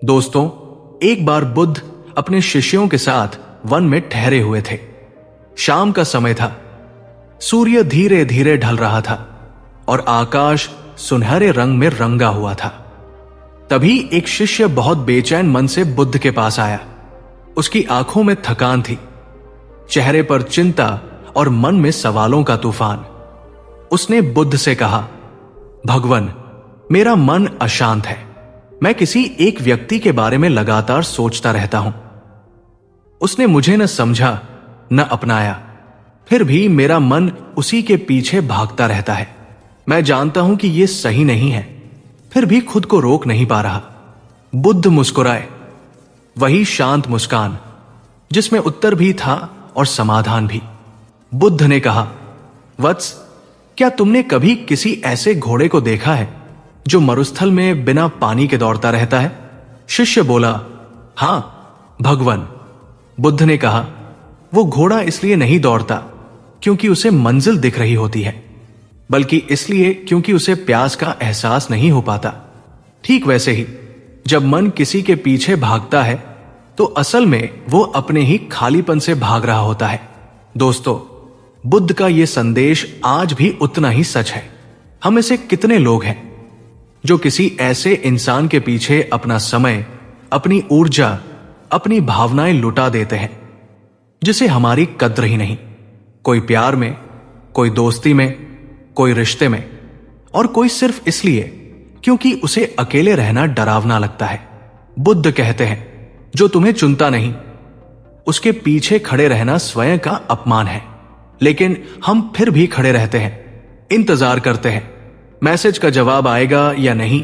दोस्तों, एक बार बुद्ध अपने शिष्यों के साथ वन में ठहरे हुए थे। शाम का समय था। सूर्य धीरे धीरे ढल रहा था और आकाश सुनहरे रंग में रंगा हुआ था। तभी एक शिष्य बहुत बेचैन मन से बुद्ध के पास आया। उसकी आंखों में थकान थी, चेहरे पर चिंता और मन में सवालों का तूफान। उसने बुद्ध से कहा, भगवन, मेरा मन अशांत है। मैं किसी एक व्यक्ति के बारे में लगातार सोचता रहता हूं। उसने मुझे न समझा न अपनाया, फिर भी मेरा मन उसी के पीछे भागता रहता है। मैं जानता हूं कि यह सही नहीं है, फिर भी खुद को रोक नहीं पा रहा। बुद्ध मुस्कुराए, वही शांत मुस्कान जिसमें उत्तर भी था और समाधान भी। बुद्ध ने कहा, वत्स, क्या तुमने कभी किसी ऐसे घोड़े को देखा है जो मरुस्थल में बिना पानी के दौड़ता रहता है? शिष्य बोला, हां भगवन। बुद्ध ने कहा, वो घोड़ा इसलिए नहीं दौड़ता क्योंकि उसे मंजिल दिख रही होती है, बल्कि इसलिए क्योंकि उसे प्यास का एहसास नहीं हो पाता। ठीक वैसे ही जब मन किसी के पीछे भागता है तो असल में वो अपने ही खालीपन से भाग रहा होता है। दोस्तों, बुद्ध का यह संदेश आज भी उतना ही सच है। हम ऐसे कितने लोग हैं जो किसी ऐसे इंसान के पीछे अपना समय, अपनी ऊर्जा, अपनी भावनाएं लुटा देते हैं जिसे हमारी कद्र ही नहीं। कोई प्यार में, कोई दोस्ती में, कोई रिश्ते में, और कोई सिर्फ इसलिए क्योंकि उसे अकेले रहना डरावना लगता है। बुद्ध कहते हैं, जो तुम्हें चुनता नहीं उसके पीछे खड़े रहना स्वयं का अपमान है। लेकिन हम फिर भी खड़े रहते हैं, इंतजार करते हैं, मैसेज का जवाब आएगा या नहीं,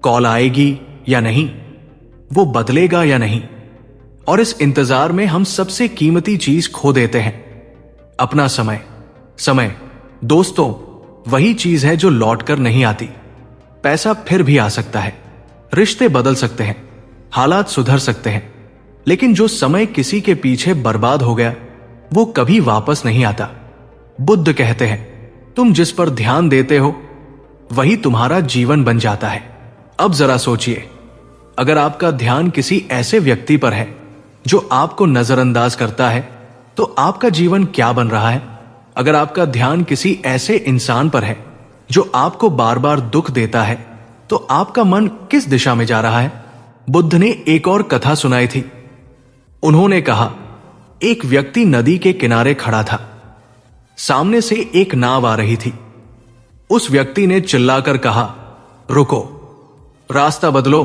कॉल आएगी या नहीं, वो बदलेगा या नहीं। और इस इंतजार में हम सबसे कीमती चीज खो देते हैं, अपना समय। समय दोस्तों वही चीज है जो लौटकर नहीं आती। पैसा फिर भी आ सकता है, रिश्ते बदल सकते हैं, हालात सुधर सकते हैं, लेकिन जो समय किसी के पीछे बर्बाद हो गया वो कभी वापस नहीं आता। बुद्ध कहते हैं, तुम जिस पर ध्यान देते हो वही तुम्हारा जीवन बन जाता है। अब जरा सोचिए, अगर आपका ध्यान किसी ऐसे व्यक्ति पर है जो आपको नजरअंदाज करता है तो आपका जीवन क्या बन रहा है? अगर आपका ध्यान किसी ऐसे इंसान पर है जो आपको बार बार दुख देता है तो आपका मन किस दिशा में जा रहा है? बुद्ध ने एक और कथा सुनाई थी। उन्होंने कहा, एक व्यक्ति नदी के किनारे खड़ा था। सामने से एक नाव आ रही थी। उस व्यक्ति ने चिल्लाकर कहा, रुको, रास्ता बदलो,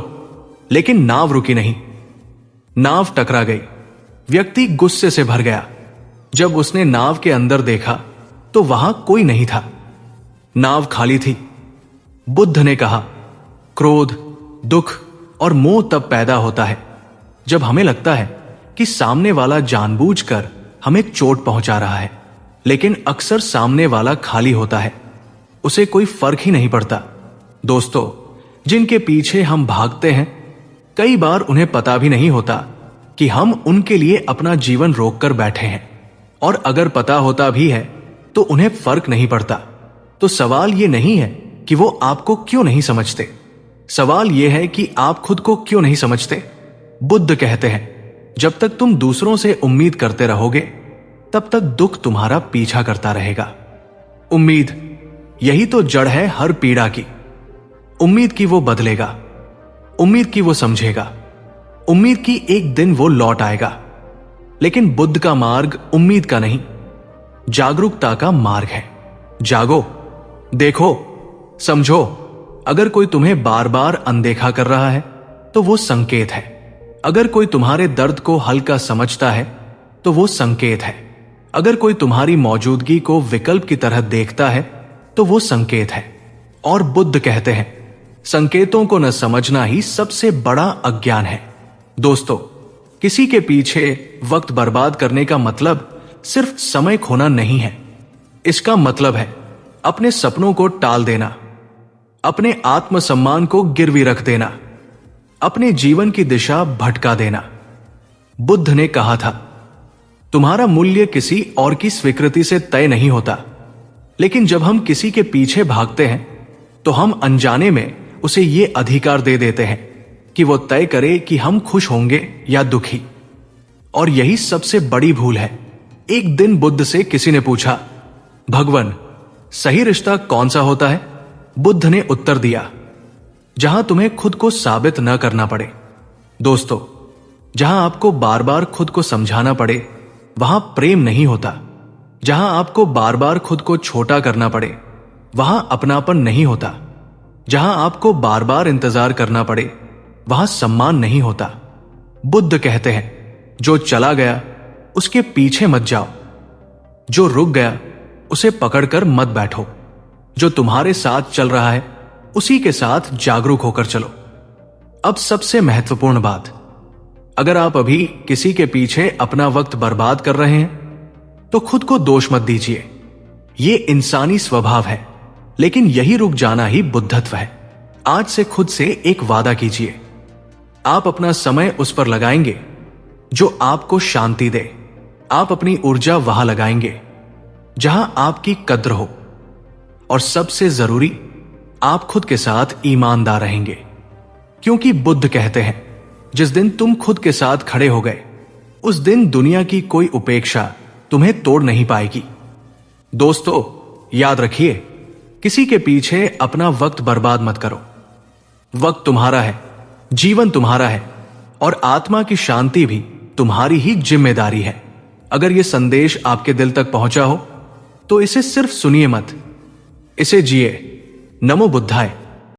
लेकिन नाव रुकी नहीं। नाव टकरा गई। व्यक्ति गुस्से से भर गया। जब उसने नाव के अंदर देखा तो वहां कोई नहीं था, नाव खाली थी। बुद्ध ने कहा, क्रोध, दुख और मोह तब पैदा होता है जब हमें लगता है कि सामने वाला जानबूझकर हमें चोट पहुंचा रहा है, लेकिन अक्सर सामने वाला खाली होता है, उसे कोई फर्क ही नहीं पड़ता। दोस्तों, जिनके पीछे हम भागते हैं कई बार उन्हें पता भी नहीं होता कि हम उनके लिए अपना जीवन रोककर बैठे हैं, और अगर पता होता भी है तो उन्हें फर्क नहीं पड़ता। तो सवाल यह नहीं है कि वो आपको क्यों नहीं समझते, सवाल यह है कि आप खुद को क्यों नहीं समझते। बुद्ध कहते हैं, जब तक तुम दूसरों से उम्मीद करते रहोगे तब तक दुख तुम्हारा पीछा करता रहेगा। उम्मीद, यही तो जड़ है हर पीड़ा की। उम्मीद की वो बदलेगा, उम्मीद की वो समझेगा, उम्मीद की एक दिन वो लौट आएगा। लेकिन बुद्ध का मार्ग उम्मीद का नहीं, जागरूकता का मार्ग है। जागो, देखो, समझो। अगर कोई तुम्हें बार बार अनदेखा कर रहा है तो वो संकेत है। अगर कोई तुम्हारे दर्द को हल्का समझता है तो वो संकेत है। अगर कोई तुम्हारी मौजूदगी को विकल्प की तरह देखता है तो वो संकेत है। और बुद्ध कहते हैं, संकेतों को न समझना ही सबसे बड़ा अज्ञान है। दोस्तों, किसी के पीछे वक्त बर्बाद करने का मतलब सिर्फ समय खोना नहीं है। इसका मतलब है अपने सपनों को टाल देना, अपने आत्मसम्मान को गिरवी रख देना, अपने जीवन की दिशा भटका देना। बुद्ध ने कहा था, तुम्हारा मूल्य किसी और की स्वीकृति से तय नहीं होता, लेकिन जब हम किसी के पीछे भागते हैं तो हम अनजाने में उसे ये अधिकार दे देते हैं कि वो तय करे कि हम खुश होंगे या दुखी। और यही सबसे बड़ी भूल है। एक दिन बुद्ध से किसी ने पूछा, भगवान, सही रिश्ता कौन सा होता है? बुद्ध ने उत्तर दिया, जहां तुम्हें खुद को साबित न करना पड़े। दोस्तों, जहां आपको बार बार खुद को समझाना पड़े वहां प्रेम नहीं होता। जहां आपको बार बार खुद को छोटा करना पड़े वहां अपनापन नहीं होता। जहां आपको बार बार इंतजार करना पड़े वहां सम्मान नहीं होता। बुद्ध कहते हैं, जो चला गया उसके पीछे मत जाओ, जो रुक गया उसे पकड़कर मत बैठो, जो तुम्हारे साथ चल रहा है उसी के साथ जागरूक होकर चलो। अब सबसे महत्वपूर्ण बात, अगर आप अभी किसी के पीछे अपना वक्त बर्बाद कर रहे हैं तो खुद को दोष मत दीजिए। ये इंसानी स्वभाव है, लेकिन यही रुक जाना ही बुद्धत्व है। आज से खुद से एक वादा कीजिए, आप अपना समय उस पर लगाएंगे जो आपको शांति दे। आप अपनी ऊर्जा वहां लगाएंगे जहां आपकी कद्र हो। और सबसे जरूरी, आप खुद के साथ ईमानदार रहेंगे, क्योंकि बुद्ध कहते हैं, जिस दिन तुम खुद के साथ खड़े हो गए उस दिन दुनिया की कोई उपेक्षा तुम्हें तोड़ नहीं पाएगी। दोस्तों, याद रखिए, किसी के पीछे अपना वक्त बर्बाद मत करो। वक्त तुम्हारा है, जीवन तुम्हारा है और आत्मा की शांति भी तुम्हारी ही जिम्मेदारी है। अगर यह संदेश आपके दिल तक पहुंचा हो तो इसे सिर्फ सुनिए मत, इसे जिए। नमो बुद्धाय।